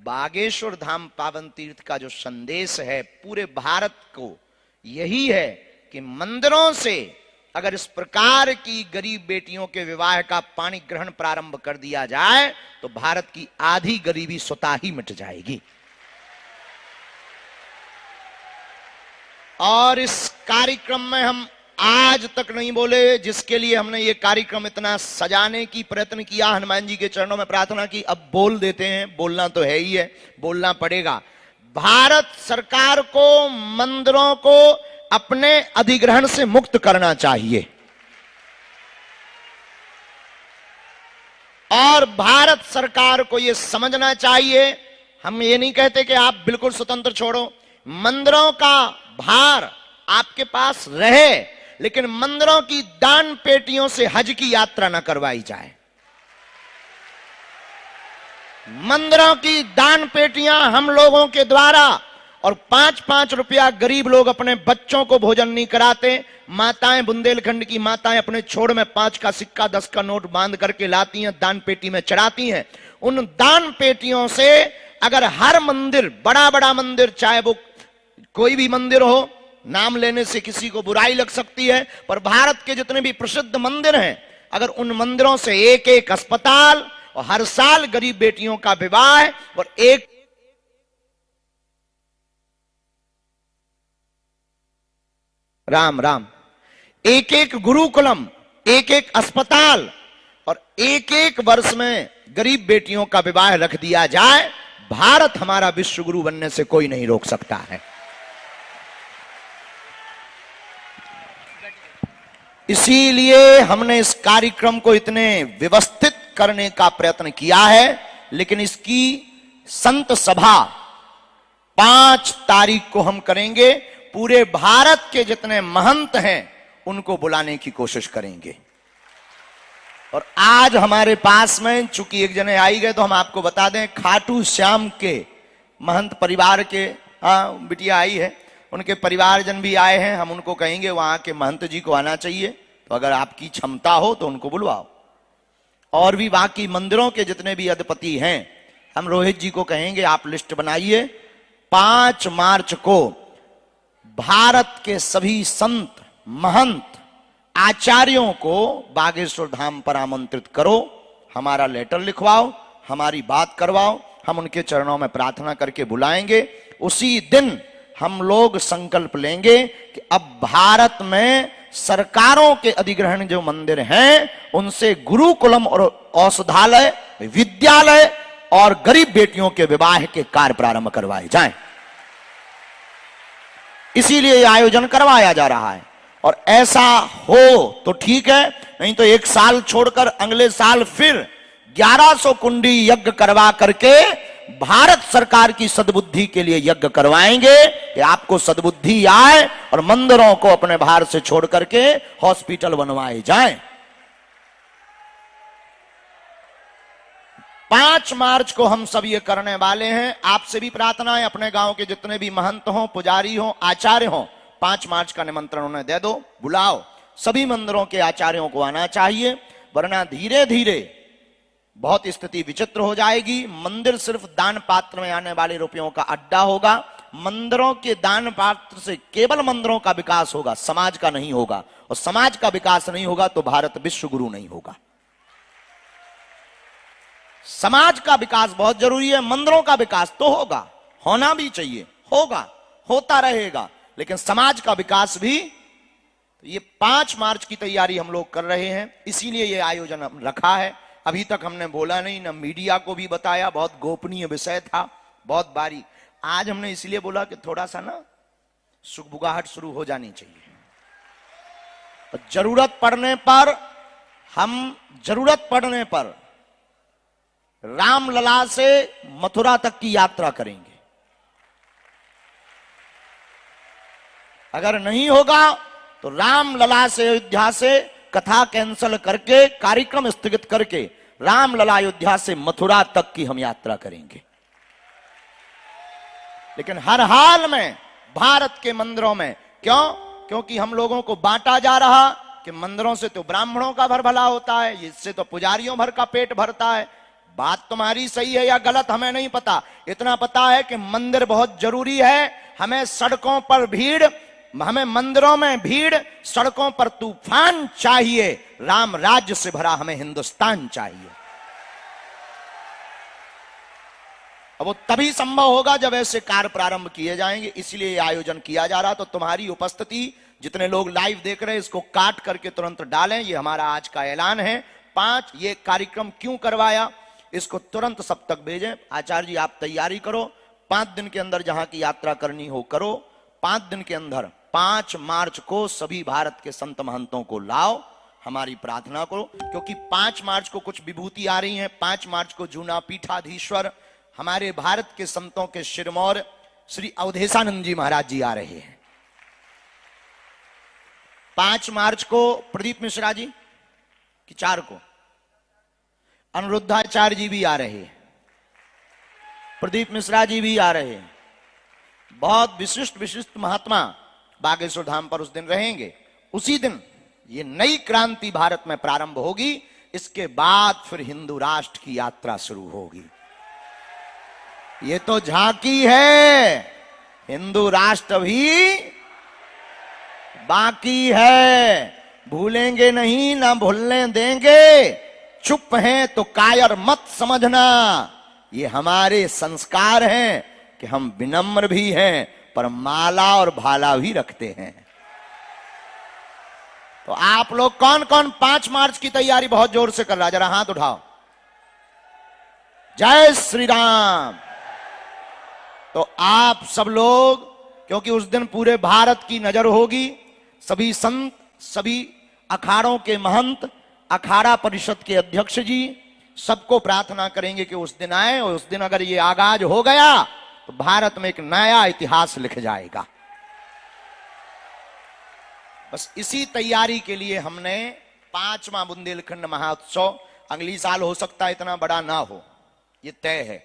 बागेश्वर धाम पावन तीर्थ का जो संदेश है पूरे भारत को यही है कि मंदिरों से अगर इस प्रकार की गरीब बेटियों के विवाह का पाणी ग्रहण प्रारंभ कर दिया जाए तो भारत की आधी गरीबी स्वतः ही मिट जाएगी। और इस कार्यक्रम में हम आज तक नहीं बोले, जिसके लिए हमने ये कार्यक्रम इतना सजाने की प्रयत्न किया, हनुमान जी के चरणों में प्रार्थना की, अब बोल देते हैं। बोलना तो है ही है, बोलना पड़ेगा। भारत सरकार को मंदिरों को अपने अधिग्रहण से मुक्त करना चाहिए और भारत सरकार को यह समझना चाहिए, हम ये नहीं कहते कि आप बिल्कुल स्वतंत्र छोड़ो, मंदिरों का भार आपके पास रहे, लेकिन मंदिरों की दान पेटियों से हज की यात्रा न करवाई जाए। मंदिरों की दान पेटियां हम लोगों के द्वारा, और 5-5 रुपया गरीब लोग अपने बच्चों को भोजन नहीं कराते। माताएं, बुंदेलखंड की माताएं अपने छोड़ में 5 का सिक्का 10 का नोट बांध करके लाती हैं, दान पेटी में चढ़ाती हैं। उन दान पेटियों से अगर हर मंदिर, बड़ा बड़ा मंदिर, चाहे वो कोई भी मंदिर हो, नाम लेने से किसी को बुराई लग सकती है, पर भारत के जितने भी प्रसिद्ध मंदिर हैं, अगर उन मंदिरों से एक एक अस्पताल और हर साल गरीब बेटियों का विवाह और एक एक एक गुरुकुलम, एक एक अस्पताल और एक एक वर्ष में गरीब बेटियों का विवाह रख दिया जाए, भारत हमारा विश्व गुरु बनने से कोई नहीं रोक सकता है। इसीलिए हमने इस कार्यक्रम को इतने व्यवस्थित करने का प्रयत्न किया है, लेकिन इसकी संत सभा 5 तारीख को हम करेंगे। पूरे भारत के जितने महंत हैं उनको बुलाने की कोशिश करेंगे। और आज हमारे पास में, चूंकि एक जने आई गए तो हम आपको बता दें, खाटू श्याम के महंत परिवार के बिटिया आई है, उनके परिवारजन भी आए हैं। हम उनको कहेंगे वहां के महंत जी को आना चाहिए, तो अगर आपकी क्षमता हो तो उनको बुलवाओ। और भी बाकी मंदिरों के जितने भी अधिपति हैं, हम रोहित जी को कहेंगे आप लिस्ट बनाइए। 5 मार्च को भारत के सभी संत, महंत, आचार्यों को बागेश्वर धाम पर आमंत्रित करो, हमारा लेटर लिखवाओ, हमारी बात करवाओ, हम उनके चरणों में प्रार्थना करके बुलाएंगे। उसी दिन हम लोग संकल्प लेंगे कि अब भारत में सरकारों के अधिग्रहण जो मंदिर हैं उनसे गुरुकुलम और औषधालय, विद्यालय और गरीब बेटियों के विवाह के कार्य प्रारंभ करवाए जाएं। इसीलिए यह आयोजन करवाया जा रहा है। और ऐसा हो तो ठीक है, नहीं तो 1 साल छोड़कर अगले साल फिर 1100 कुंडी यज्ञ करवा करके भारत सरकार की सद्बुद्धि के लिए यज्ञ करवाएंगे कि आपको सद्बुद्धि आए और मंदिरों को अपने भार से छोड़ करके हॉस्पिटल बनवाए जाएं। 5 मार्च को हम सब ये करने वाले हैं। आपसे भी प्रार्थना है, अपने गांव के जितने भी महंत हों, पुजारी हों, आचार्य हों, 5 मार्च का निमंत्रण उन्हें दे दो, बुलाओ। सभी मंदिरों के आचार्यों को आना चाहिए, वरना धीरे धीरे बहुत स्थिति विचित्र हो जाएगी। मंदिर सिर्फ दान पात्र में आने वाले रुपयों का अड्डा होगा। मंदिरों के दान पात्र से केवल मंदिरों का विकास होगा, समाज का नहीं होगा। और समाज का विकास नहीं होगा तो भारत विश्व गुरु नहीं होगा। समाज का विकास बहुत जरूरी है, मंदिरों का विकास तो होगा, होना भी चाहिए, होगा, होता रहेगा, लेकिन समाज का विकास भी। ये 5 मार्च की तैयारी हम लोग कर रहे हैं, इसीलिए ये आयोजन रखा है। अभी तक हमने बोला नहीं, ना मीडिया को भी बताया, बहुत गोपनीय विषय था, बहुत बारीक। आज हमने इसलिए बोला कि थोड़ा सा ना सुगबुगाहट शुरू हो जानी चाहिए। जरूरत पड़ने पर रामलला से मथुरा तक की यात्रा करेंगे। अगर नहीं होगा तो रामलला से अयोध्या से कथा कैंसिल करके, कार्यक्रम स्थगित करके रामलला अयोध्या से मथुरा तक की हम यात्रा करेंगे। लेकिन हर हाल में भारत के मंदिरों में, क्योंकि हम लोगों को बांटा जा रहा कि मंदिरों से तो ब्राह्मणों का भर भला होता है, इससे तो पुजारियों भर का पेट भरता है। बात तुम्हारी सही है या गलत हमें नहीं पता, इतना पता है कि मंदिर बहुत जरूरी है। हमें सड़कों पर भीड़, हमें मंदिरों में भीड़, सड़कों पर तूफान चाहिए। राम राज्य से भरा हमें हिंदुस्तान चाहिए। अब वो तभी संभव होगा जब ऐसे कार्य प्रारंभ किए जाएंगे। इसलिए आयोजन किया जा रहा। तो तुम्हारी उपस्थिति, जितने लोग लाइव देख रहे हैं, इसको काट करके तुरंत डालें। ये हमारा आज का ऐलान है। 5, ये कार्यक्रम क्यों करवाया, इसको तुरंत सब तक भेजें। आचार्य जी आप तैयारी करो, 5 दिन के अंदर जहां की यात्रा करनी हो करो। 5 दिन के अंदर 5 मार्च को सभी भारत के संत महंतों को लाओ, हमारी प्रार्थना करो। क्योंकि 5 मार्च को कुछ विभूति आ रही हैं। 5 मार्च को जूना पीठाधीश्वर हमारे भारत के संतों के शिरमौर श्री अवधेशानंद जी महाराज जी आ रहे हैं। 5 मार्च को प्रदीप मिश्रा जी कि 4 को अनिरुद्धाचार्य जी भी आ रहे हैं, प्रदीप मिश्रा जी भी आ रहे हैं। बहुत विशिष्ट विशिष्ट महात्मा बागेश्वर धाम पर उस दिन रहेंगे। उसी दिन ये नई क्रांति भारत में प्रारंभ होगी। इसके बाद फिर हिंदू राष्ट्र की यात्रा शुरू होगी। ये तो झांकी है, हिंदू राष्ट्र भी बाकी है। भूलेंगे नहीं, ना भूलने देंगे। चुप हैं तो कायर मत समझना। ये हमारे संस्कार हैं कि हम विनम्र भी हैं पर माला और भाला भी रखते हैं। तो आप लोग कौन कौन 5 मार्च की तैयारी बहुत जोर से कर रहा, जरा हाथ उठाओ। जय श्री राम। तो आप सब लोग, क्योंकि उस दिन पूरे भारत की नजर होगी, सभी संत, सभी अखाड़ों के महंत, अखाड़ा परिषद के अध्यक्ष जी, सबको प्रार्थना करेंगे कि उस दिन आए। और उस दिन अगर ये आगाज हो गया तो भारत में एक नया इतिहास लिख जाएगा। बस इसी तैयारी के लिए हमने 5वां बुंदेलखंड महोत्सव, अगली साल हो सकता है इतना बड़ा ना हो, ये तय है।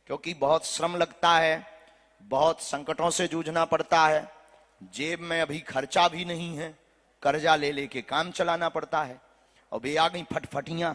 क्योंकि बहुत श्रम लगता है, बहुत संकटों से जूझना पड़ता है, जेब में अभी खर्चा भी नहीं है, कर्जा ले लेके काम चलाना पड़ता है। और बे आ गई फटफटियां,